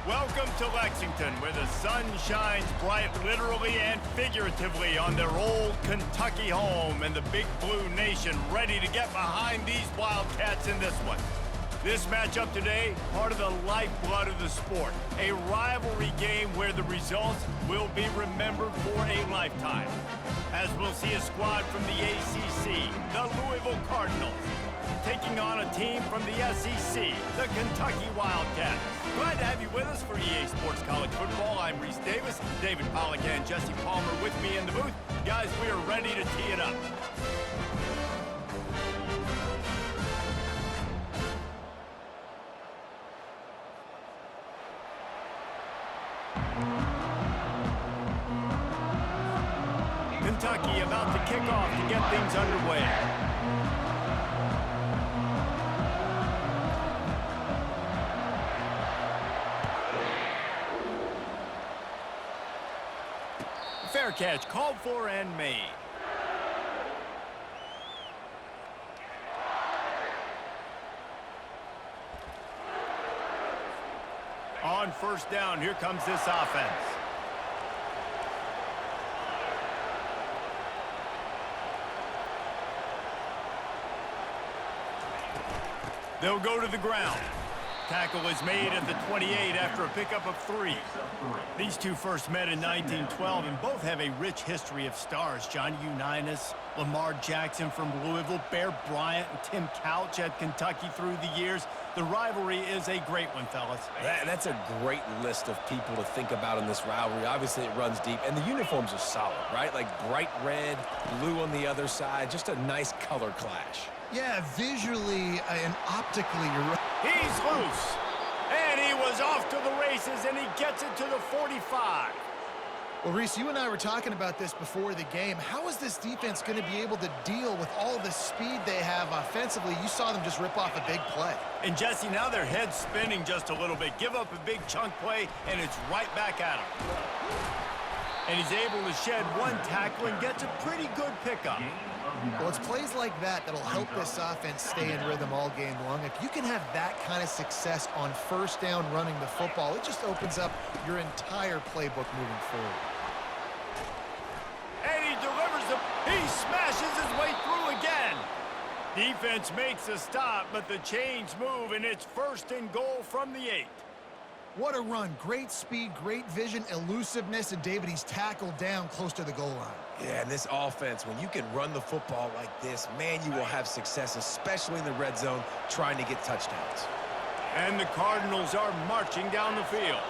Welcome to Lexington, where the sun shines bright literally and figuratively on their old Kentucky home, and the Big Blue Nation ready to get behind these Wildcats in this one. This matchup today, part of the lifeblood of the sport, a rivalry game where the results will be remembered for a lifetime. As we'll see a squad from the ACC, the Louisville Cardinals, taking on a team from the SEC, the Kentucky Wildcats. Glad to have you with us for EA Sports College Football. I'm Reese Davis, David Pollack and Jesse Palmer with me in the booth. Guys, we are ready to tee it up. Kentucky about to kick off to get things underway. Fair catch, called for and made. On first down, here comes this offense. They'll go to the ground. Tackle is made at the 28 after a pickup of 3. These two first met in 1912, and both have a rich history of stars. Johnny Unitas, Lamar Jackson from Louisville, Bear Bryant, and Tim Couch at Kentucky through the years. The rivalry is a great one, fellas. That's a great list of people to think about in this rivalry. Obviously, it runs deep, and the uniforms are solid, right? Like bright red, blue on the other side, just a nice color clash. Yeah, visually and optically, you're right. He's loose, and he was off to the races, and he gets it to the 45. Well, Reese, you and I were talking about this before the game. How is this defense going to be able to deal with all the speed they have offensively? You saw them just rip off a big play. And, Jesse, now their head's spinning just a little bit. Give up a big chunk play, and it's right back at him. And he's able to shed one tackle and gets a pretty good pickup. Well, it's plays like that that'll help this offense stay in rhythm all game long. If you can have that kind of success on first down running the football, it just opens up your entire playbook moving forward. And he delivers the... He smashes his way through again. Defense makes a stop, but the chains move, and it's first and goal from the 8. What a run. Great speed, great vision, elusiveness, and David, he's tackled down close to the goal line. Yeah, and this offense, when you can run the football like this, man, you will have success, especially in the red zone, trying to get touchdowns. And the Cardinals are marching down the field.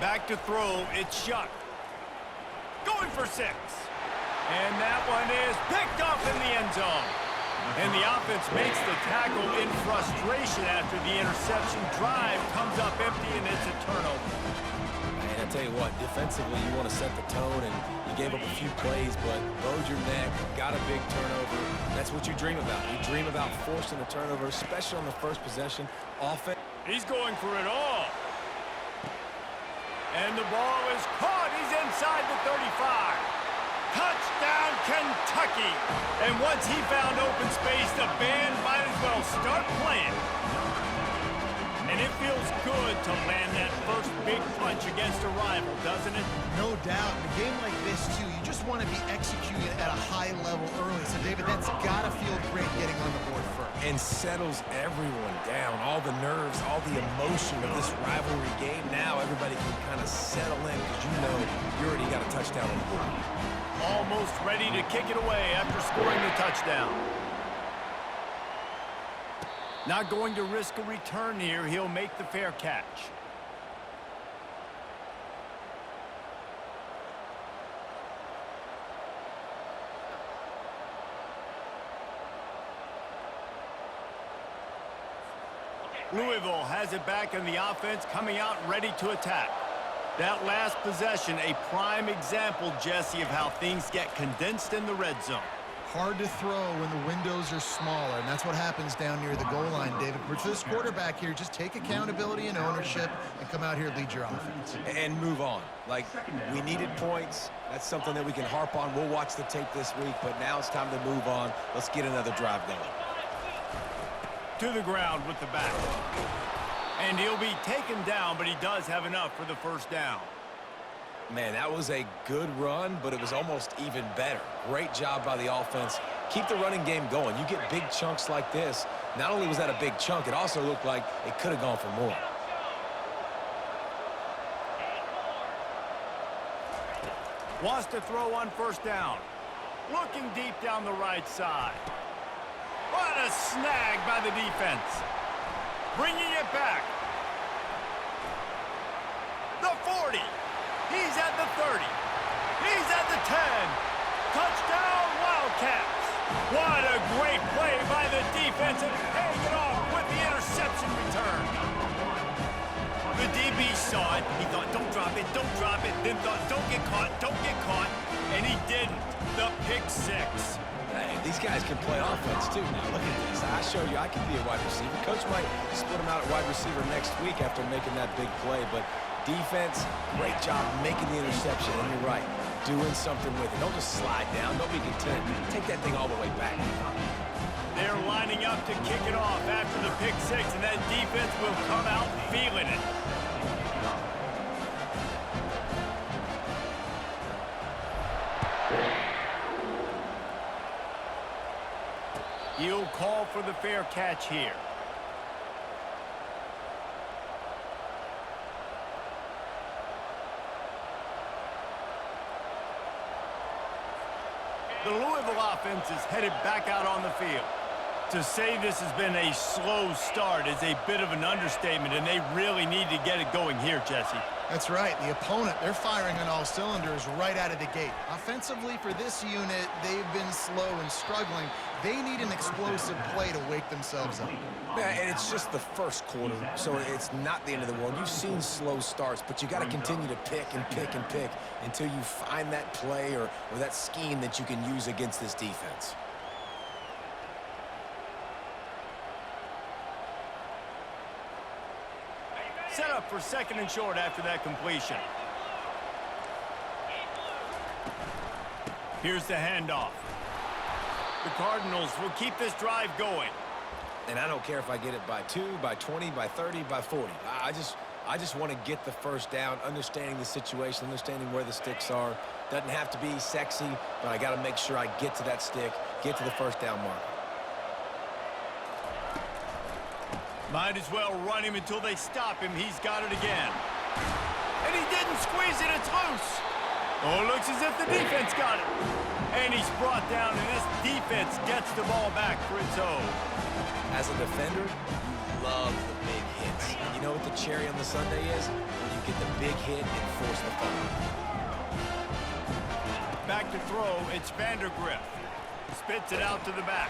Back to throw, it's Shuck. Going for 6. And that one is picked off in the end zone. And the offense makes the tackle in frustration after the interception. Drive comes up empty, and it's a turnover. Man, I tell you what, defensively, you want to set the tone, and you gave up a few plays, but bowed your neck, got a big turnover. That's what you dream about. You dream about forcing a turnover, especially on the first possession. Offense. He's going for it all. And the ball is caught. He's inside the 35. Touchdown, Kentucky! And once he found open space, the band might as well start playing. And it feels good to land that first big punch against a rival, doesn't it? No doubt. In a game like this, too, you just want to be executing at a high level early. So, David, that's got to feel great getting on the board first. And settles everyone down. All the nerves, all the emotion of this rivalry game. Now everybody can kind of settle in because you know you already got a touchdown on the board. Almost ready to kick it away after scoring the touchdown. Not going to risk a return here. He'll make the fair catch. Louisville has it back in the offense, coming out ready to attack. That last possession, a prime example, Jesse, of how things get condensed in the red zone. Hard to throw when the windows are smaller, and that's what happens down near the goal line, David. But for this quarterback here, just take accountability and ownership and come out here and lead your offense. And move on. Like, we needed points. That's something that we can harp on. We'll watch the tape this week, but now it's time to move on. Let's get another drive going. to the ground with the back. And he'll be taken down, but he does have enough for the first down. Man, that was a good run, but it was almost even better. Great job by the offense. Keep the running game going. You get big chunks like this. Not only was that a big chunk, it also looked like it could have gone for more. Wants to throw on first down. Looking deep down the right side. What a snag by the defense. Bringing it back. The 40. He's at the 30. He's at the 10. Touchdown, Wildcats. What a great play by the defense and paying it off with the interception return. The DB saw it. He thought, don't drop it, then thought, don't get caught, and he didn't. The pick six. Hey, these guys can play offense too now. Look at this. I showed you I can be a wide receiver. Coach might split him out at wide receiver next week after making that big play, but defense, great job making the interception, and you're right, doing something with it. Don't just slide down. Don't be content. Take that thing all the way back. They're lining up to kick it off after the pick six, and that defense will come out feeling it. He'll call for the fair catch here. The Louisville offense is headed back out on the field. To say this has been a slow start is a bit of an understatement, and they really need to get it going here, Jesse. That's right. The opponent, they're firing on all cylinders right out of the gate. Offensively, for this unit, they've been slow and struggling. They need an explosive play to wake themselves up. Yeah, and it's just the first quarter, so it's not the end of the world. You've seen slow starts, but you got to continue to pick and pick and pick until you find that play or that scheme that you can use against this defense. Set up for second and short after that completion. Here's the handoff. The Cardinals will keep this drive going. And I don't care if I get it by 2, by 20, by 30, by 40. I just want to get the first down, understanding the situation, understanding where the sticks are. Doesn't have to be sexy, but I got to make sure I get to that stick, get to the first down marker. Might as well run him until they stop him. He's got it again. And he didn't squeeze it. It's loose. Oh, it looks as if the defense got it. And he's brought down, and this defense gets the ball back for its own. As a defender, you love the big hits. And you know what the cherry on the sundae is? When you get the big hit and force the fumble. Back to throw, it's Vandergriff. Spits it out to the back.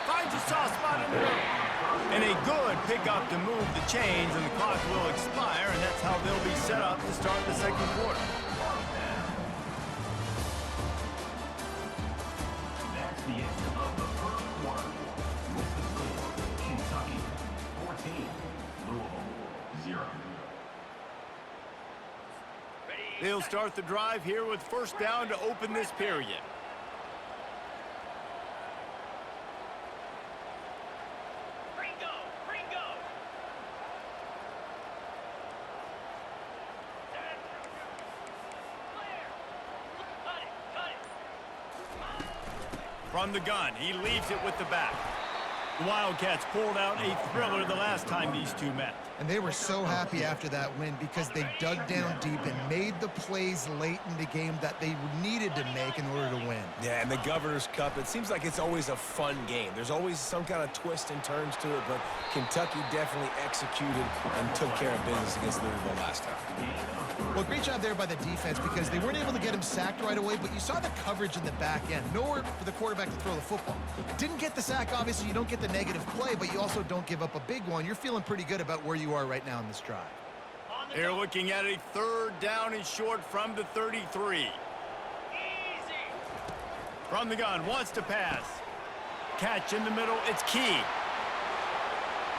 Finds a soft spot in the middle. And a good pickup to move the chains, and the clock will expire, and that's how they'll be set up to start the second quarter. That's the end of the first quarter. With the score, Kentucky 14, Louisville 0. They'll start the drive here with first down to open this period. From the gun, he leaves it with the back. The Wildcats pulled out a thriller the last time these two met. And they were so happy after that win because they dug down deep and made the plays late in the game that they needed to make in order to win. Yeah, and the Governor's Cup, it seems like it's always a fun game. There's always some kind of twists and turns to it, but Kentucky definitely executed and took care of business against Louisville last time. Well, great job there by the defense because they weren't able to get him sacked right away, but you saw the coverage in the back end. Nowhere for the quarterback to throw the football. Didn't get the sack, obviously. You don't get the negative play, but you also don't give up a big one. You're feeling pretty good about where you are right now in this drive. They're looking at a third down and short from the 33. Easy. From the gun, wants to pass. Catch in the middle, it's key.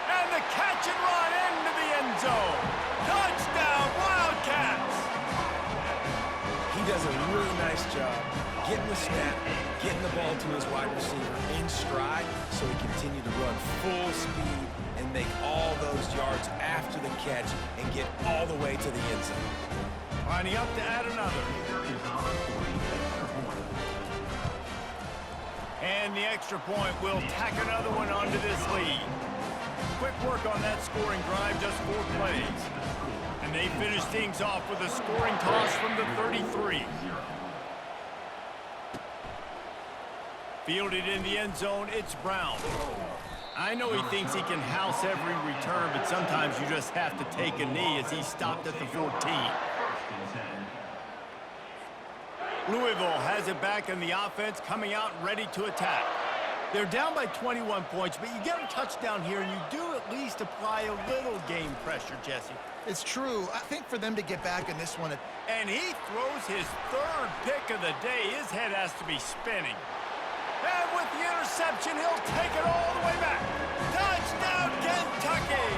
And the catch and run into the end zone. Touchdown, Wildcats! He does a really nice job getting the snap, getting the ball to his wide receiver in stride so he continue to run full speed and make all those yards after the catch and get all the way to the end zone. Lining up to add another. And the extra point will tack another one onto this lead. Quick work on that scoring drive, just 4 plays. And they finish things off with a scoring toss from the 33. Fielded in the end zone, it's Brown. I know he thinks he can house every return, but sometimes you just have to take a knee as he stopped at the 14. Louisville has it back in the offense, coming out ready to attack. They're down by 21 points, but you get a touchdown here, and you do at least apply a little game pressure, Jesse. It's true. I think for them to get back in this one... And he throws his 3rd pick of the day. His head has to be spinning. And with the interception, he'll take it all the way back. Touchdown, Kentucky!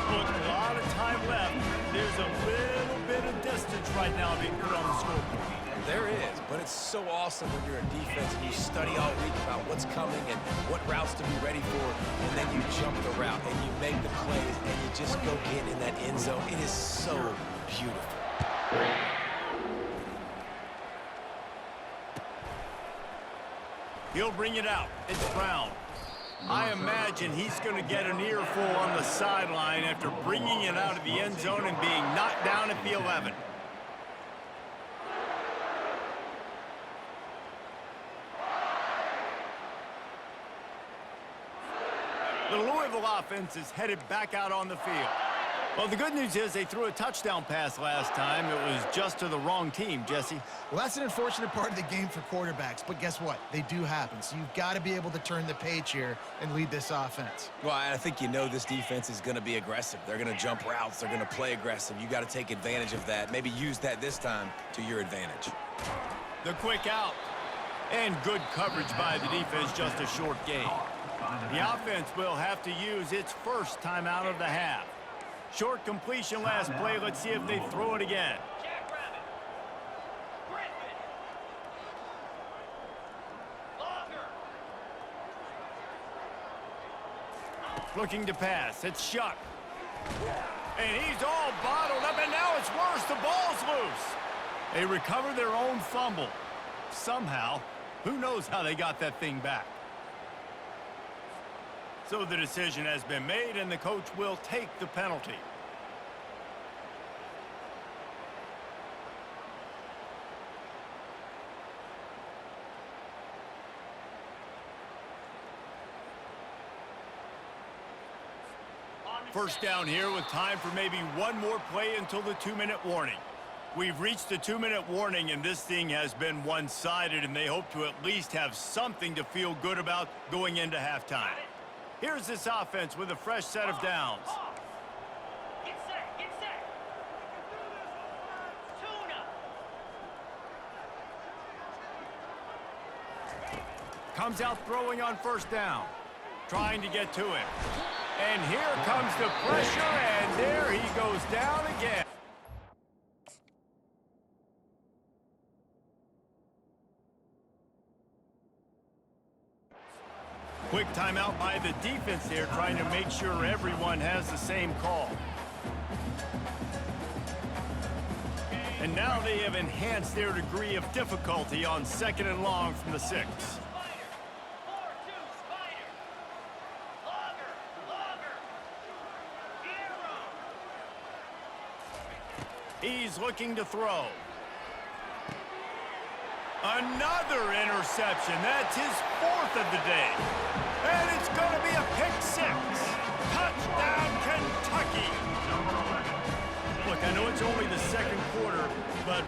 Look, a lot of time left. There's a little bit of distance right now being put on the scoreboard. There is, but it's so awesome when you're a defense and you study all week about what's coming and what routes to be ready for, and then you jump the route and you make the plays and you just go get in that end zone. It is so beautiful. He'll bring it out. It's Brown. I imagine he's going to get an earful on the sideline after bringing it out of the end zone and being knocked down at the 11. The Louisville offense is headed back out on the field. Well, the good news is they threw a touchdown pass last time. It was just to the wrong team, Jesse. Well, that's an unfortunate part of the game for quarterbacks, but guess what? They do happen, so you've got to be able to turn the page here and lead this offense. Well, I think you know this defense is going to be aggressive. They're going to jump routes. They're going to play aggressive. You got to take advantage of that. Maybe use that this time to your advantage. The quick out. And good coverage by the defense, just a short gain. The offense will have to use its first timeout of the half. Short completion last play. Let's see if they throw it again. Looking to pass. It's Shuck. And he's all bottled up, and now it's worse. The ball's loose. They recover their own fumble. Somehow. Who knows how they got that thing back? So the decision has been made, and the coach will take the penalty. First down here with time for maybe one more play until the 2-minute warning. We've reached the 2-minute warning, and this thing has been one-sided, and they hope to at least have something to feel good about going into halftime. Here's this offense with a fresh set of downs. Get set, get set. Tuna. Comes out throwing on first down. Trying to get to him. And here comes the pressure, and there he goes down again. Quick timeout by the defense there, trying to make sure everyone has the same call. And now they have enhanced their degree of difficulty on 2nd and long from the 6. Spider. 4-2, Spider. Logger. Hero. He's looking to throw. Another interception. That's his 4th of the day. And it's going to be a pick 6. Touchdown, Kentucky. Look, I know it's only the 2nd quarter, but